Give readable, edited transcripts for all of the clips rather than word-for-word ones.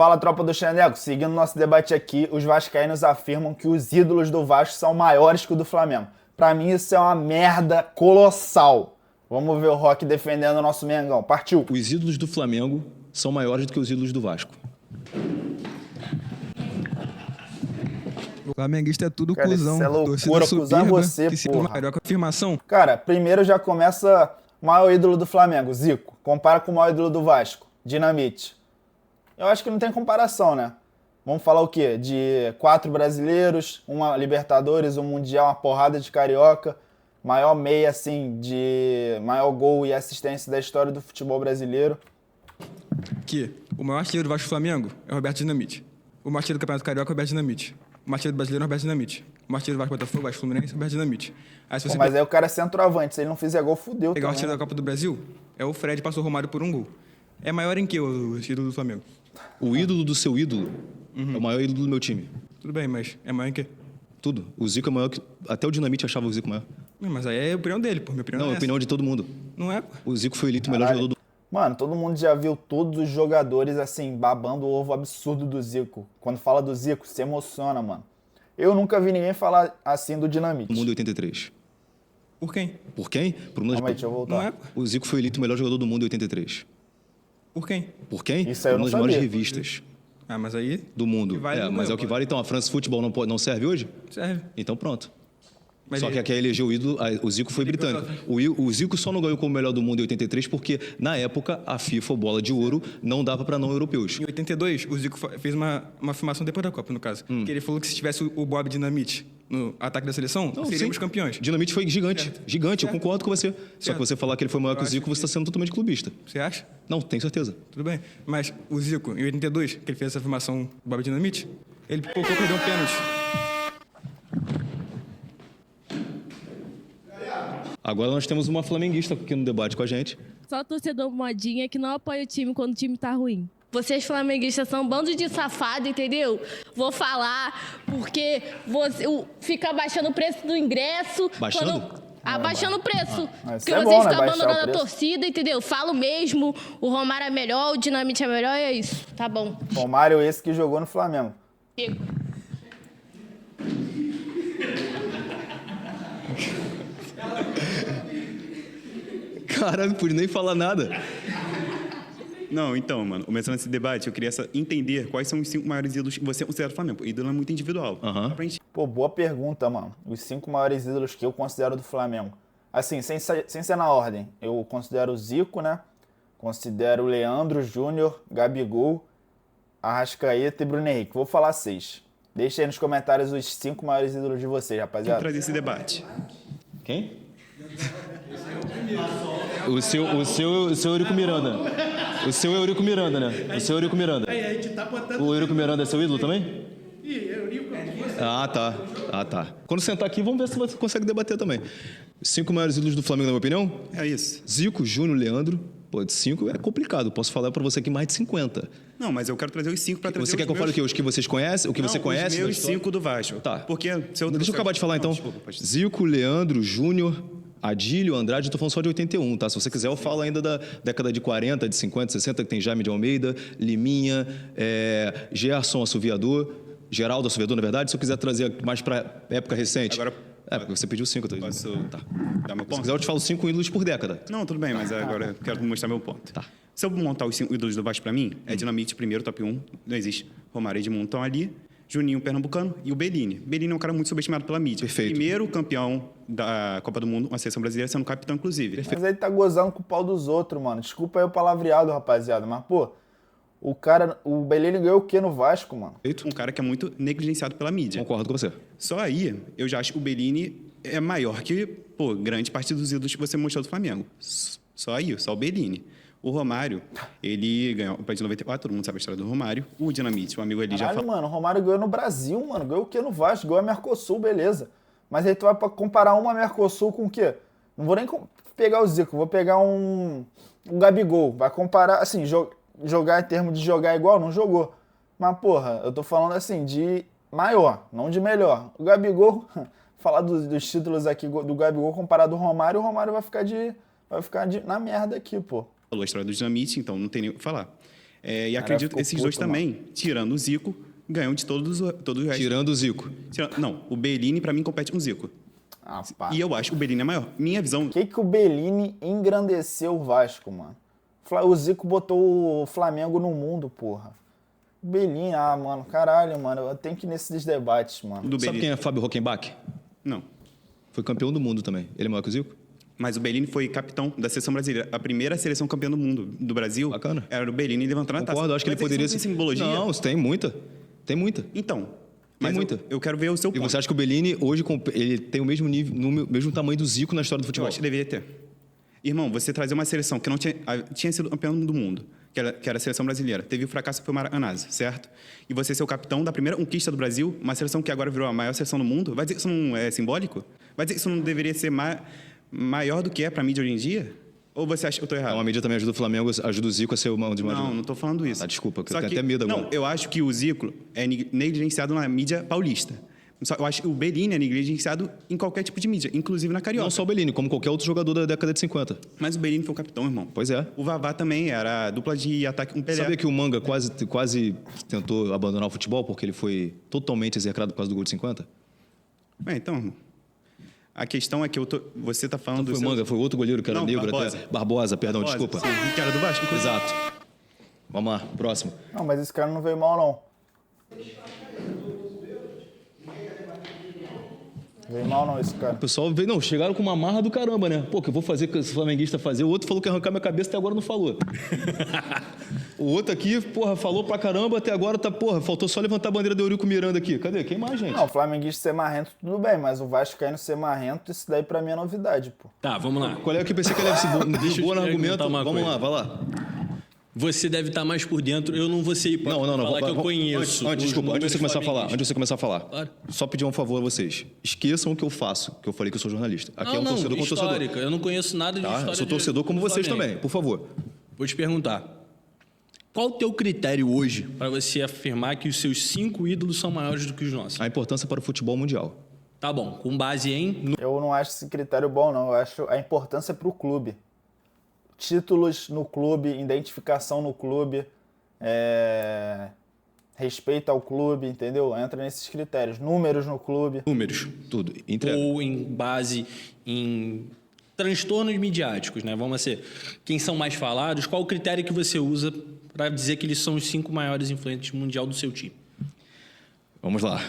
Fala, tropa do Xandeco. Seguindo nosso debate aqui, os vascaínos afirmam que os ídolos do Vasco são maiores que o do Flamengo. Pra mim isso é uma merda colossal. Vamos ver o Rock defendendo o nosso Mengão. Partiu! Os ídolos do Flamengo são maiores do que os ídolos do Vasco. O flamenguista é tudo Cara, cuzão. isso é loucura, Torcida acusar soberba, você, que se porra. maior com a afirmação. Cara, primeiro já começa o maior ídolo do Flamengo, Zico. Compara com o maior ídolo do Vasco, Dinamite. Eu acho que não tem comparação, né? Vamos falar o quê? De 4 brasileiros, uma Libertadores, um Mundial, uma porrada de carioca. Maior meia, assim, de maior gol e assistência da história do futebol brasileiro. Que o maior artilheiro do Vasco e Flamengo é o Roberto Dinamite. O maior artilheiro do Campeonato Carioca é o Roberto Dinamite. O maior artilheiro do Brasileiro é o Roberto Dinamite. O maior artilheiro do Vasco Botafogo, Vasco Fluminense é o Roberto Dinamite. Aí se você Mas aí o cara é centroavante, se ele não fizer gol, fudeu pegar o também. artilheiro da Copa do Brasil, é o Fred, passou o Romário por um gol. É maior em que o ídolo do Flamengo? O ídolo do seu ídolo é o maior ídolo do meu time. Tudo bem, mas é maior em que? Tudo. O Zico é maior que... Até o Dinamite achava o Zico maior. Mas aí é a opinião dele, pô. Minha opinião Não, é é a opinião de todo mundo. Não é? O Zico foi eleito o melhor jogador do... Mano, todo mundo já viu todos os jogadores, assim, babando o ovo absurdo do Zico. Quando fala do Zico, se emociona, mano. Eu nunca vi ninguém falar assim do Dinamite. mundo em 83. Por quem? Por quem? Por Calma aí, deixa eu voltar. Não é? O Zico foi eleito o melhor jogador do mundo em 83. Por quem? Por quem? Isso aí eu Por uma não das maiores sabia. revistas Ah, mas aí do mundo. Que vale não Mas ganhou, é o que pô. vale. Então, a France Football não serve hoje? serve. Então pronto. Mas Só ele- que aqui elegeu o ídolo, o Zico foi britânico. O Zico só não ganhou como melhor do mundo em 83 porque, na época, a FIFA, bola de ouro, não dava para não europeus. Em 82, o Zico fez uma afirmação depois da Copa, no caso. Que ele falou que se tivesse o Bob Dinamite no ataque da seleção, Não, seríamos sim. campeões. Dinamite foi gigante. Certo. Gigante, eu Certo. concordo com você. Só que você falar que ele foi maior que o acho Zico, você está sendo totalmente clubista. Você acha? Não, tenho certeza. Tudo bem. Mas o Zico, em 82, que ele fez essa afirmação do Bob Dinamite, ele colocou perdeu um pênalti. Agora nós temos uma flamenguista aqui no debate com a gente. Só torcedor modinha que não apoia o time quando o time tá ruim. Vocês flamenguistas são um bando de safado, entendeu? Vou falar porque você fica abaixando o preço do ingresso. Baixando? Abaixando o preço. Mas Porque isso é vocês bom, né? ficam Baixar o abandonando a preço. torcida, entendeu? Falo mesmo, o Romário é melhor, o Dinamite é melhor e é isso. Tá bom. Romário, esse que jogou no Flamengo. Chega. Cara, não pude nem falar nada. Não, então, mano, começando esse debate, eu queria entender quais são os 5 maiores ídolos que você considera do Flamengo. Ídolo é muito individual. Aham. Só pra gente Pô, boa pergunta, mano. Os 5 maiores ídolos que eu considero do Flamengo. Assim, sem ser na ordem. Eu considero o Zico, né? Considero o Leandro, Júnior, Gabigol, Arrascaeta e Bruno Henrique. Vou falar 6. Deixa aí nos comentários os 5 maiores ídolos de vocês, rapaziada. trazer esse debate. Quem? O seu Eurico Miranda. O seu Eurico Miranda, né? O seu Eurico Miranda. O Eurico Miranda é seu ídolo também? Ah, tá. Ah, tá. Quando sentar aqui, vamos ver se você consegue debater também. Os 5 maiores ídolos do Flamengo, na minha opinião? É isso. Zico, Júnior, Leandro. Pô, de 5 é complicado. Posso falar pra você aqui mais de 50. Não, mas eu quero trazer os 5 pra trazer Você quer que eu fale o quê? Os que vocês conhecem? O que você conhece? Os da meus história? 5 do Vasco. Tá. Porque se eu Deixa eu acabar de falar, então. Não, desculpa, pode... Zico, Leandro, Júnior, Adílio, Andrade, eu tô falando só de 81, tá? Se você quiser, eu falo ainda da década de 40, de 50, 60, que tem Jaime de Almeida, Liminha, Gerson Assoviador, Geraldo Assoviador, na verdade. Se eu quiser trazer mais pra época recente... Agora- porque você pediu 5, eu tô dizendo. Posso Tá. dar meu Se ponto? quiser, eu te falo 5 ídolos por década. Não, tudo bem, mas agora eu quero mostrar meu ponto. Tá. Se eu montar os 5 ídolos do Vasco pra mim, é Dinamite primeiro, top 1, não existe. Romário e Edmundo estão ali, Juninho Pernambucano e o Bellini. Bellini é um cara muito subestimado pela mídia. Perfeito. Primeiro campeão da Copa do Mundo, uma seleção brasileira, sendo capitão, inclusive. Mas ele tá gozando com o pau dos outros, mano. Desculpa aí o palavreado, rapaziada. Mas, pô, o cara, o Bellini ganhou o quê no Vasco, mano? Um cara que é muito negligenciado pela mídia. Concordo com você. Só aí, eu já acho que o Bellini é maior que, pô, grande parte dos ídolos que você mostrou do Flamengo. Só aí, só o Bellini. O Romário, ele ganhou o de 94, todo mundo sabe a história do Romário. O Dinamite, o amigo ali já Caralho, falou. mano, o Romário ganhou no Brasil, mano. Ganhou o quê no Vasco? Ganhou a Mercosul, beleza. Mas aí tu vai comparar uma Mercosul com o quê? Não vou nem pegar o Zico, vou pegar um Gabigol. Vai comparar, assim, jogar em termos de jogar igual, não jogou. Mas, porra, eu tô falando assim, de maior, não de melhor. O Gabigol, falar dos títulos aqui do Gabigol comparado ao Romário, o Romário vai ficar na merda aqui, pô. Falou a história do Dinamite, então não tem nem o que falar. E acredito que esses dois puto, também, tirando o Zico, ganham de todos os restos. Tirando o Zico. Não, o Bellini, pra mim, compete com o Zico. Ah, pá. E eu acho que o Bellini é maior. Minha visão... Por que o Bellini engrandeceu o Vasco, mano? O Zico botou o Flamengo no mundo, porra. O Bellini, mano, caralho, mano. Eu tenho que ir nesses debates, mano. Do Sabe Bellini. quem é Fábio Rockenbach? Não. Foi campeão do mundo também. Ele é maior que o Zico? Mas o Bellini foi capitão da seleção brasileira. A primeira seleção campeã do mundo, do Brasil, Bacana. era o Bellini levantando a taça. Concordo, acho que ele Mas poderia isso não tem simbologia? Não, isso tem muita. Tem muita. Então, Tem mas muita. eu quero ver o seu E ponto. você acha que o Bellini hoje ele tem o mesmo nível, mesmo tamanho do Zico na história do Eu futebol? acho que deveria ter. Irmão, você trazer uma seleção que não tinha sido campeão do mundo, que era a seleção brasileira, teve o fracasso que foi o Maranhão, certo? E você ser o capitão da primeira conquista do Brasil, uma seleção que agora virou a maior seleção do mundo, vai dizer que isso não é simbólico? Vai dizer que isso não deveria ser maior do que é pra mídia hoje em dia? Ou você acha que eu tô errado? Então a mídia também ajuda o Flamengo, ajuda o Zico a ser uma de Não, não tô falando isso. Desculpa, porque eu Só tenho que- até medo agora. Não, eu acho que o Zico é negligenciado na mídia paulista. Eu acho que o Bellini é negligenciado em qualquer tipo de mídia, inclusive na Carioca. Não só o Bellini, como qualquer outro jogador da década de 50. Mas o Bellini foi o capitão, irmão. Pois é. O Vavá também era a dupla de ataque com o Pelé. Sabia que o Manga quase tentou abandonar o futebol porque ele foi totalmente execrado por causa do gol de 50? Então, irmão, a questão é que você tá falando Foi o seu- Manga, foi outro goleiro que era Não, negro Barbosa. até. Barbosa, perdão, Barbosa, desculpa. sim, que era do Vasco, inclusive. Exato. Vamos lá, próximo. Não, mas esse cara não veio mal, não. Veio mal, não, esse cara. O pessoal veio, não, chegaram com uma marra do caramba, né? Pô, que eu vou fazer com esse flamenguista fazer. O outro falou que ia arrancar minha cabeça, até agora não falou. O outro aqui, porra, falou pra caramba, até agora tá, porra, faltou só levantar a bandeira do Eurico Miranda aqui. Cadê? Quem mais, gente? Não, o flamenguista ser marrento, tudo bem, mas o Vascaíno ser marrento, isso daí pra mim é novidade, pô. Tá, vamos lá. Qual é que eu pensei que ele ia se boa no Deixa eu te argumento? perguntar uma Vamos coisa. lá, vai lá. Você deve estar mais por dentro. Eu não vou ser hipócrita. Não. Falar que eu conheço. Desculpa, antes de você começar a falar, Claro. só pedir um favor a vocês. Esqueçam o que eu faço, que eu falei que eu sou jornalista. Aqui é um torcedor com torcedor. histórica. Eu não conheço nada de Tá? história. Eu sou torcedor como do vocês Flamengo. também, por favor. Vou te perguntar. Qual o teu critério hoje para você afirmar que os seus 5 ídolos são maiores do que os nossos? A importância para o futebol mundial. Tá bom. Com base em... Eu não acho esse critério bom, não. Eu acho a importância pro clube. Títulos no clube, identificação no clube, respeito ao clube, entendeu? Entra nesses critérios. Números no clube. Números. Tudo. Entrega. Ou em base em transtornos midiáticos, né? Vamos ser quem são mais falados. Qual o critério que você usa para dizer que eles são os 5 maiores influentes mundial do seu time? Vamos lá.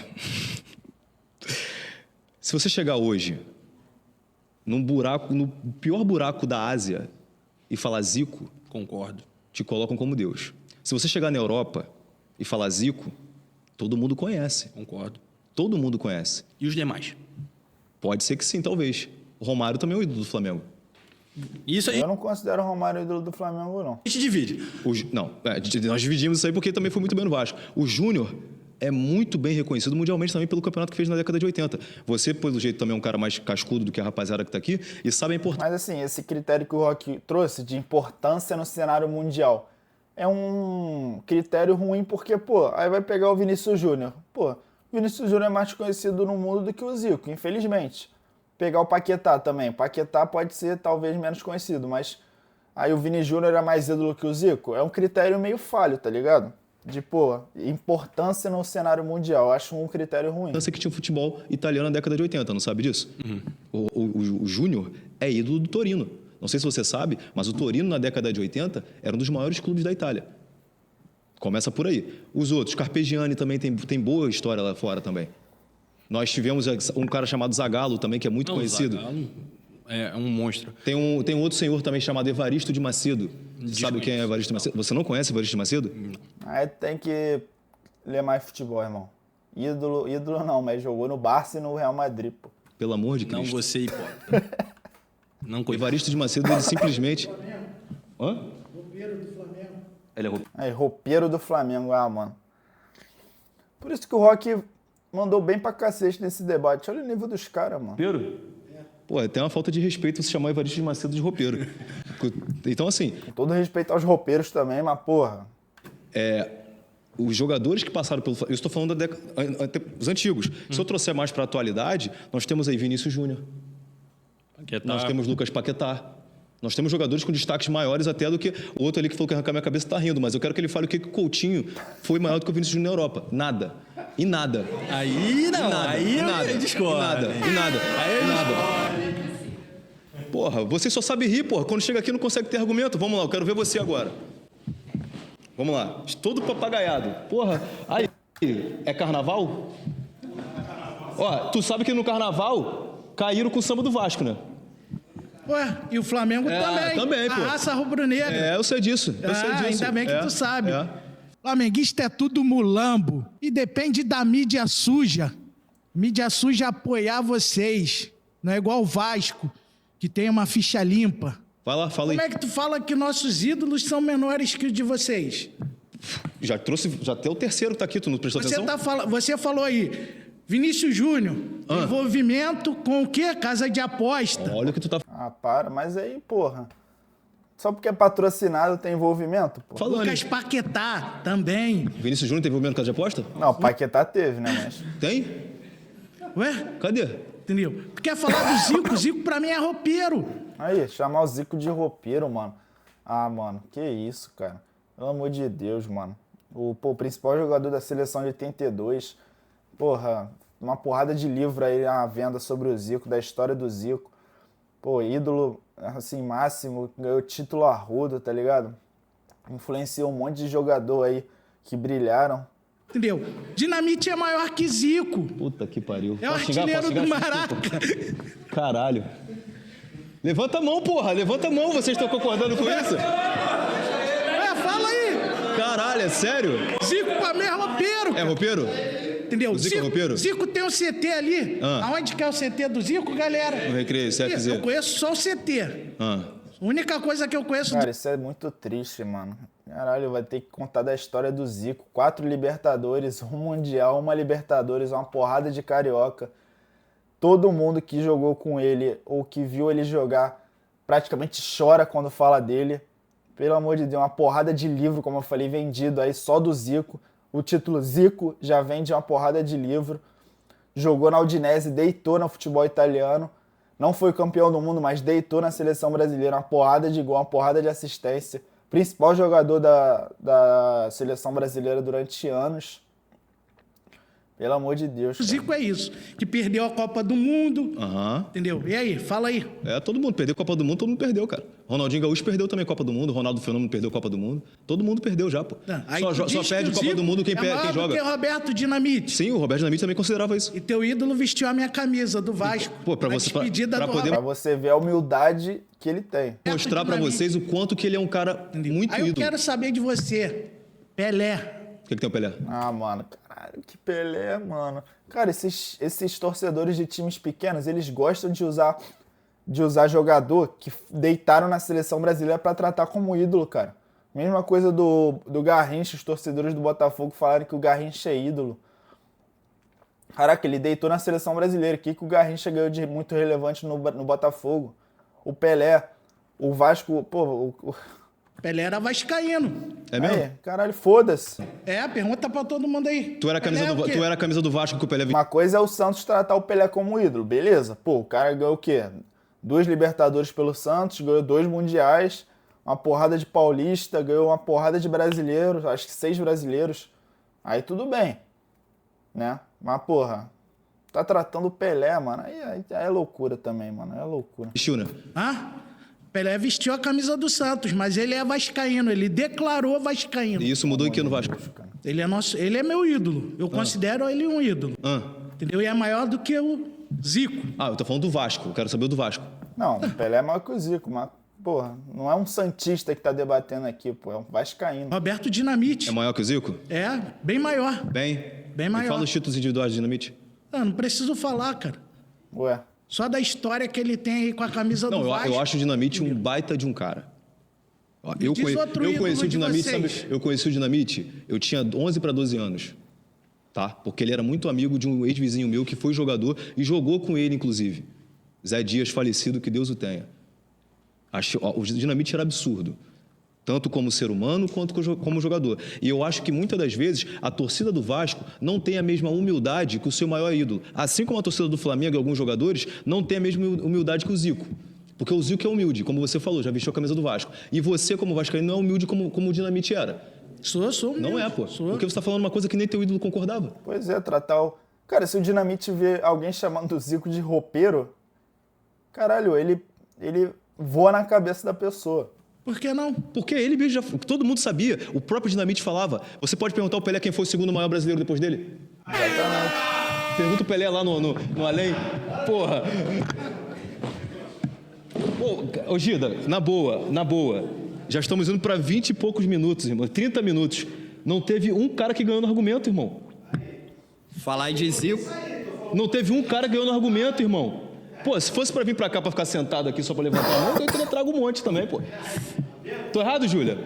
Se você chegar hoje num buraco, no pior buraco da Ásia e falar Zico, Concordo. te colocam como Deus. Se você chegar na Europa e falar Zico, todo mundo conhece. Concordo. Todo mundo conhece. E os demais? Pode ser que sim, talvez. O Romário também é o ídolo do Flamengo. Isso aí Eu não considero o Romário ídolo do Flamengo, não. a gente divide. Nós dividimos isso aí porque também foi muito bem no Vasco. O Júnior é muito bem reconhecido mundialmente também pelo campeonato que fez na década de 80. Você, pelo jeito, também é um cara mais cascudo do que a rapaziada que está aqui e sabe a importância. Mas assim, esse critério que o Rock trouxe de importância no cenário mundial é um critério ruim porque, pô, aí vai pegar o Vinícius Júnior. Pô, o Vinícius Júnior é mais conhecido no mundo do que o Zico, infelizmente. Pegar o Paquetá também. O Paquetá pode ser talvez menos conhecido, mas aí o Vini Júnior é mais ídolo que o Zico. É um critério meio falho, tá ligado? De, pô, importância no cenário mundial. Eu acho um critério ruim. Que tinha o futebol italiano na década de 80, não sabe disso? O Júnior é ídolo do Torino. Não sei se você sabe, mas o Torino na década de 80 era um dos maiores clubes da Itália. Começa por aí. Os outros, Carpegiani também tem boa história lá fora também. Nós tivemos um cara chamado Zagallo também, que é muito conhecido. Zagallo é um monstro. Tem um outro senhor também chamado Evaristo de Macedo. Você sabe quem é Evaristo de Macedo? Você não conhece Evaristo de Macedo? Aí tem que ler mais futebol, irmão. Ídolo não, mas jogou no Barça e no Real Madrid, pô. Pelo amor de Não Cristo. vou ser hipócrita. Não conheço. Evaristo de Macedo, ele simplesmente... Hã? Ele é roupeiro. Aí, roupeiro do Flamengo, mano. Por isso que o Rock mandou bem pra cacete nesse debate. Olha o nível dos caras, mano. Roupeiro? Pô, tem uma falta de respeito você chamar Evaristo de Macedo de roupeiro. Então, assim, Com todo respeito aos roupeiros também, mas porra. os jogadores que passaram pelo... Eu estou falando os antigos. Se eu trouxer mais para a atualidade, nós temos aí Vinícius Júnior. Paquetá. Nós temos Lucas Paquetá. Nós temos jogadores com destaques maiores até do que o outro ali que falou que arrancar minha cabeça tá rindo, mas eu quero que ele fale o que o Coutinho foi maior do que o Vinícius Júnior na Europa. Nada. E nada. Aí não, nada, aí e nada, eu discordo. e nada, e nada, e nada. Porra, você só sabe rir, porra. Quando chega aqui não consegue ter argumento. Vamos lá, eu quero ver você agora. Vamos lá. Todo papagaiado. Porra, aí, é carnaval? Ó, tu sabe que no carnaval caíram com o samba do Vasco, né? Ué, e o Flamengo também. Também, a pô. raça rubro-negra. Eu sei disso. Eu sei disso. Ainda bem que tu sabe. É. Flamenguista é tudo mulambo e depende da mídia suja. Mídia suja apoiar vocês. Não é igual o Vasco, que tem uma ficha limpa. Vai lá, fala aí. Como é que tu fala que nossos ídolos são menores que os de vocês? Já tem o terceiro que tá aqui, tu não prestou atenção? Você falou aí, Vinícius Júnior, envolvimento com o quê? Casa de aposta. Olha o que tu tá Para, mas aí, porra. Só porque é patrocinado tem envolvimento, porra. falando. Lucas Paquetá também. Vinícius Júnior teve envolvimento com a casa de aposta? Não, o Paquetá teve, né, mas... Tem? Ué? Cadê? Entendeu? Tu quer falar do Zico? Zico pra mim é roupeiro. Aí, chamar o Zico de roupeiro, mano. Ah, mano, que isso, cara. Pelo amor de Deus, mano. O principal jogador da seleção de 82. Porra, uma porrada de livro aí à venda sobre o Zico, da história do Zico. Pô, ídolo, assim, máximo, ganhou título arrudo, tá ligado? Influenciou um monte de jogador aí que brilharam. Entendeu? Dinamite é maior que Zico. Puta que pariu. É o Posso xingar? artilheiro Posso do xingar? Maraca. Caralho. Levanta a mão, porra. Levanta a mão. Vocês estão concordando com isso? Fala aí. Caralho, é sério? Zico pra mim é roupeiro. É roupeiro? Entendeu? O Zico é roupeiro? Zico tem um CT ali. Aonde que é o CT do Zico, galera? No Recreio, CFZ. Eu conheço só o CT. A única coisa que eu conheço... Cara, isso é muito triste, mano. Caralho, vai ter que contar da história do Zico. 4 Libertadores, um Mundial, uma Libertadores, uma porrada de Carioca. Todo mundo que jogou com ele ou que viu ele jogar praticamente chora quando fala dele. Pelo amor de Deus, uma porrada de livro, como eu falei, vendido aí só do Zico. O título Zico já vende uma porrada de livro. Jogou na Udinese, deitou no futebol italiano. Não foi campeão do mundo, mas deitou na seleção brasileira. Uma porrada de gol, uma porrada de assistência. Principal jogador da seleção brasileira durante anos. Pelo amor de Deus. O Zico é isso, que perdeu a Copa do Mundo, entendeu? E aí, fala aí. Todo mundo perdeu a Copa do Mundo, todo mundo perdeu, cara. Ronaldinho Gaúcho perdeu também a Copa do Mundo, Ronaldo Fenômeno perdeu a Copa do Mundo. Todo mundo perdeu já, pô. Só perde a Copa do Mundo quem joga. Do que Roberto Dinamite. Sim, o Roberto Dinamite também considerava isso. E teu ídolo vestiu a minha camisa do Vasco. Pô, pra você ver a humildade que ele tem. Mostrar pra vocês o quanto que ele é um cara muito ídolo. Aí eu ídolo. quero saber de você, Pelé. O que tem o Pelé? Ah, mano, caralho, que Pelé, mano. Cara, esses torcedores de times pequenos, eles gostam de usar jogador que deitaram na seleção brasileira pra tratar como ídolo, cara. Mesma coisa do Garrincha, os torcedores do Botafogo falaram que o Garrincha é ídolo. Caraca, ele deitou na seleção brasileira. O que o Garrincha ganhou de muito relevante no Botafogo? O Pelé, o Vasco, pô... Pelé era vascaíno. É mesmo? Aí, caralho, foda-se. Pergunta pra todo mundo aí. Tu era a camisa do Vasco que o Pelé... Uma coisa é o Santos tratar o Pelé como ídolo, beleza. Pô, o cara ganhou o quê? 2 Libertadores pelo Santos, ganhou 2 Mundiais, uma porrada de paulista, ganhou uma porrada de brasileiros, acho que 6 brasileiros. Aí tudo bem, né? Mas, porra, tá tratando o Pelé, mano, aí é loucura também, mano, é loucura. Vestiu, né? Pelé vestiu a camisa do Santos, mas ele é vascaíno, ele declarou vascaíno. E isso mudou em que no Vasco? Ele é meu ídolo, eu considero ele um ídolo. Entendeu? E é maior do que o Zico. Eu tô falando do Vasco, eu quero saber o do Vasco. Não, o Pelé é maior que o Zico, mas, porra, não é um santista que tá debatendo aqui, pô, é um vascaíno. Roberto Dinamite. É maior que o Zico? Bem maior. Bem maior. E fala os títulos individuais de Dinamite. Não preciso falar, cara. Ué. Só da história que ele tem aí com a camisa do Vasco. Eu acho o Dinamite um baita de um cara. Eu conheci o Dinamite, sabe? Eu conheci o Dinamite, eu tinha 11 para 12 anos. Tá? Porque ele era muito amigo de um ex-vizinho meu que foi jogador e jogou com ele, inclusive. Zé Dias, falecido, que Deus o tenha. O Dinamite era absurdo. Tanto como ser humano, quanto como jogador. E eu acho que, muitas das vezes, a torcida do Vasco não tem a mesma humildade que o seu maior ídolo. Assim como a torcida do Flamengo e alguns jogadores não tem a mesma humildade que o Zico. Porque o Zico é humilde, como você falou, já vestiu a camisa do Vasco. E você, como vascaíno, não é humilde como o Dinamite era. Sou. Não é, pô. Porque você tá falando uma coisa que nem teu ídolo concordava. Pois é, tratar o... Cara, se o Dinamite vê alguém chamando o Zico de roupeiro, caralho, ele voa na cabeça da pessoa. Por que não? Porque ele mesmo já... Todo mundo sabia. O próprio Dinamite falava. Você pode perguntar ao Pelé quem foi o segundo maior brasileiro depois dele? Exatamente. Pergunta o Pelé lá no além. Porra. Ô, Gida, na boa. Já estamos indo para 20 e poucos minutos, irmão. 30 minutos. Não teve um cara que ganhou no argumento, irmão. Falar de Zico. Não teve um cara que ganhou no argumento, irmão. Pô, se fosse para vir para cá para ficar sentado aqui só para levantar a mão, eu teria trago um monte também, pô. Tô errado, Júlia?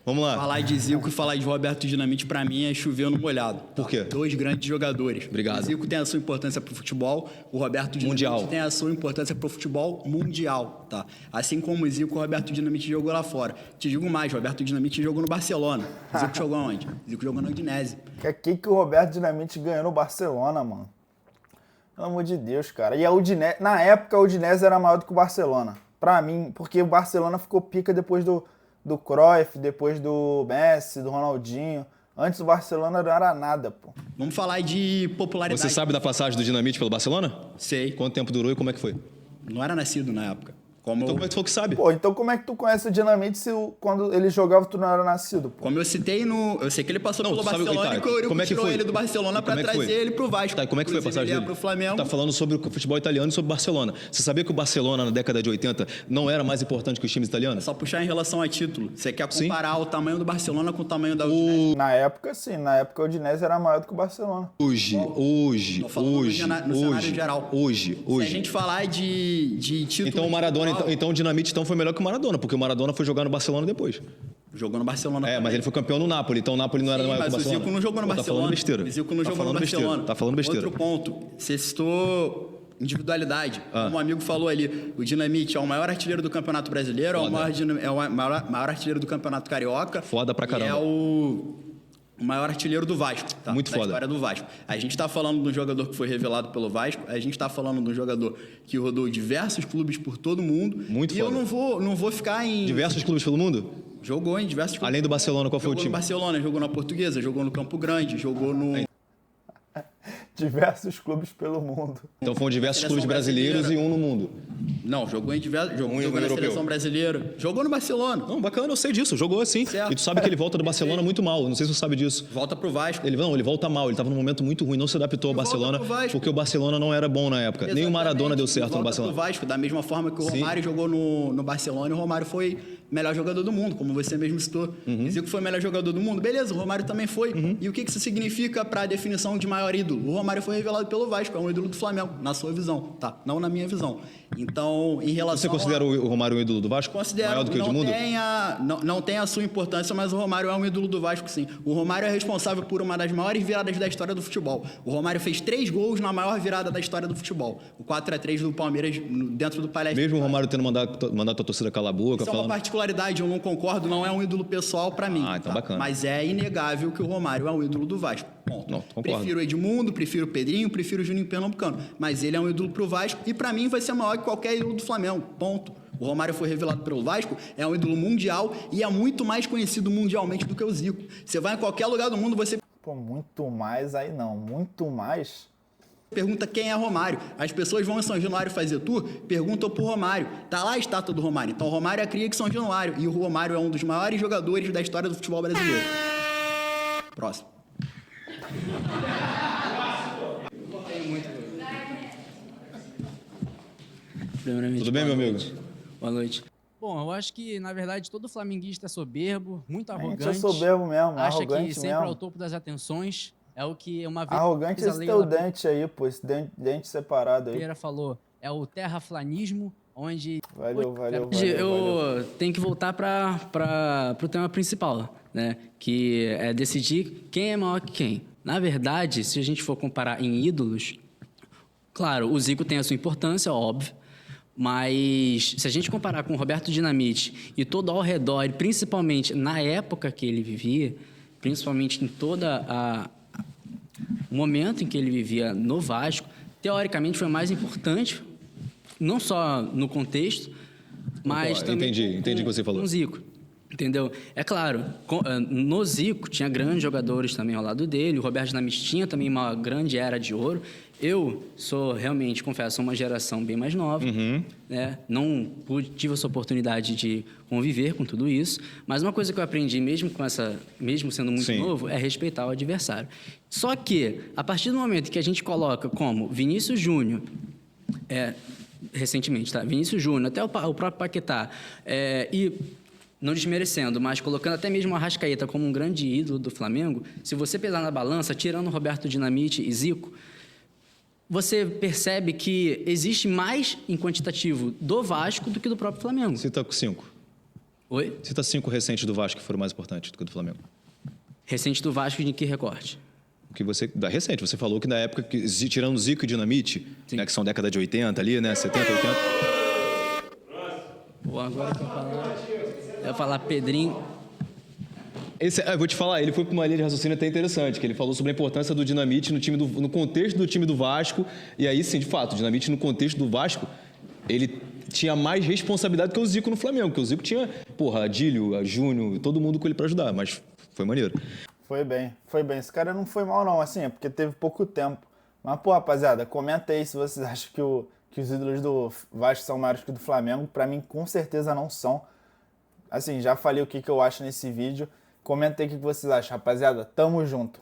Vamos lá. Falar de Zico e falar de Roberto Dinamite, pra mim, é chover no molhado. Por quê? 2 grandes jogadores. Obrigado. O Zico tem a sua importância pro futebol, o Roberto Dinamite Mundial. tem a sua importância pro futebol mundial, tá? Assim como o Zico, o Roberto Dinamite jogou lá fora. Te digo mais, o Roberto Dinamite jogou no Barcelona. O Zico jogou onde? O Zico jogou na Udinese. Que o Roberto Dinamite ganhou no Barcelona, mano? Pelo amor de Deus, cara. E a Udinese, na época, a Udinese era maior do que o Barcelona. Pra mim, porque o Barcelona ficou pica depois do Cruyff, depois do Messi, do Ronaldinho. Antes o Barcelona não era nada, pô. Vamos falar de popularidade. Você sabe da passagem do Dinamite pelo Barcelona? Sei. Quanto tempo durou e como é que foi? Não era nascido na época. Então como é que tu falou que sabe? Pô, então como é que tu conhece o Dinamite se quando ele jogava tu não era nascido, pô? Como eu citei no... Eu sei que ele passou pelo Barcelona e que o Eurico tirou ele do Barcelona pra trazer ele pro Vasco. Tá, e como é que foi a passagem dele? Pro Flamengo. Tá falando sobre o futebol italiano e sobre o Barcelona. Você sabia que o Barcelona, na década de 80, não era mais importante que os times italianos? Só puxar em relação a título. Você quer comparar o tamanho do Barcelona com o tamanho da Udinese? Na época, sim. Na época, o Udinese era maior do que o Barcelona. Tô falando no cenário geral. Hoje. Se a gente falar de título... Então o Maradona, então o Dinamite foi melhor que o Maradona, porque o Maradona foi jogar no Barcelona depois. Jogou no Barcelona. Mas ele foi campeão no Napoli, então o Napoli não era maior que o Barcelona. Mas o Zico não jogou no Barcelona. Tá falando besteira. O Zico não jogou no Barcelona. Tá falando besteira. Outro ponto, você citou individualidade. Como um amigo falou ali, o Dinamite é o maior artilheiro do Campeonato Brasileiro, é o maior artilheiro do Campeonato Carioca. Foda pra caramba. E é o maior artilheiro do Vasco, tá? Muito da foda. história do Vasco. A gente tá falando de um jogador que foi revelado pelo Vasco, a gente tá falando de um jogador que rodou diversos clubes por todo mundo. Muito e foda. Eu não vou ficar em... Diversos clubes pelo mundo? Jogou em diversos clubes. Além do Barcelona, qual foi o time? Jogou no Barcelona, jogou na Portuguesa, jogou no Campo Grande, jogou no... Diversos clubes pelo mundo. Então foram diversos Seleção clubes brasileiros e um no mundo. Não, jogou em diversos... Jogou na europeu. Seleção Brasileira. Jogou no Barcelona. Não, bacana, eu sei disso. Jogou assim. Certo. E tu sabe que ele volta do Barcelona muito mal. Não sei se você sabe disso. Volta pro Vasco. Ele volta mal. Ele estava num momento muito ruim. Não se adaptou ao volta Barcelona pro Vasco. porque o Barcelona não era bom na época. Nem o Maradona deu certo no Barcelona. Volta pro Vasco, da mesma forma que o Romário jogou no Barcelona, e o Romário foi melhor jogador do mundo, como você mesmo citou. O Zico foi o melhor jogador do mundo. Beleza, o Romário também foi. E o que isso significa para a definição de maior ídolo? O Romário foi revelado pelo Vasco, é um ídolo do Flamengo, na sua visão, tá? Não na minha visão. Então, em relação Você considera o Romário um ídolo do Vasco? Considero. Maior do que o Edmundo? Não tem a sua importância, mas o Romário é um ídolo do Vasco, sim. O Romário é responsável por uma das maiores viradas da história do futebol. O Romário fez 3 gols na maior virada da história do futebol. O 4-3 do Palmeiras dentro do Palestra. Mesmo o Romário tendo mandado a torcida calar a boca, Isso é uma particularidade, eu não concordo, não é um ídolo pessoal pra mim. Então bacana. Mas é inegável que o Romário é um ídolo do Vasco. Ponto. Não, concordo. Prefiro o Edmundo, prefiro o Pedrinho, prefiro o Juninho Pernambucano. Mas ele é um ídolo pro Vasco e pra mim vai ser maior que qualquer ídolo do Flamengo. Ponto. O Romário foi revelado pelo Vasco, é um ídolo mundial e é muito mais conhecido mundialmente do que o Zico. Você vai em qualquer lugar do mundo, você... Pô, muito mais aí não. Muito mais... Pergunta quem é Romário. As pessoas vão em São Januário fazer tour, perguntam pro Romário. Tá lá a estátua do Romário. Então o Romário é a cria de São Januário. E o Romário é um dos maiores jogadores da história do futebol brasileiro. Próximo. Tudo bem, meu amigo? Boa noite. Bom, eu acho que, na verdade, todo flamenguista é soberbo, muito arrogante. A gente é soberbo mesmo, acha arrogante que sempre mesmo. é o topo das atenções. É o que uma vez... Arrogante é esse teu dente aí, pô. Esse dente separado aí. Pereira falou. É o terraflanismo, onde... Valeu. Eu tenho que voltar para o tema principal, né? Que é decidir quem é maior que quem. Na verdade, se a gente for comparar em ídolos, claro, o Zico tem a sua importância, óbvio, mas se a gente comparar com o Roberto Dinamite e todo ao redor, e principalmente na época que ele vivia, principalmente em toda o momento em que ele vivia no Vasco, teoricamente foi mais importante não só no contexto, mas também Entendi o que você falou. com o Zico. Entendeu? É claro, no Zico tinha grandes jogadores também ao lado dele, o Roberto Dinamite tinha também uma grande era de ouro. Eu sou, realmente, confesso, uma geração bem mais nova, né? Não tive essa oportunidade de conviver com tudo isso, mas uma coisa que eu aprendi, mesmo sendo muito novo, é respeitar o adversário. Só que, a partir do momento que a gente coloca como Vinícius Júnior, recentemente, tá? Vinícius Júnior, até o próprio Paquetá, e não desmerecendo, mas colocando até mesmo o Arrascaeta como um grande ídolo do Flamengo, se você pesar na balança, tirando Roberto Dinamite e Zico, você percebe que existe mais em quantitativo do Vasco do que do próprio Flamengo. Cita 5. Oi? Cita 5 recentes do Vasco que foram mais importantes do que do Flamengo. Recente do Vasco, de que recorte? Da recente, você falou que na época, tirando Zico e Dinamite, né, que são década de 80 ali, né, 70, 80... Pô, agora que eu ia falar Pedrinho... Eu vou te falar, ele foi para uma linha de raciocínio até interessante, que ele falou sobre a importância do Dinamite no contexto do time do Vasco, e aí sim, de fato, o Dinamite no contexto do Vasco, ele tinha mais responsabilidade que o Zico no Flamengo, porque o Zico tinha, Adílio, Júnior, todo mundo com ele para ajudar, mas foi maneiro. Foi bem. Esse cara não foi mal não, assim, é porque teve pouco tempo. Mas, rapaziada, comenta aí se vocês acham que os ídolos do Vasco são maiores que o do Flamengo. Pra mim, com certeza não são. Assim, já falei o que eu acho nesse vídeo. Comenta aí o que vocês acham, rapaziada. Tamo junto.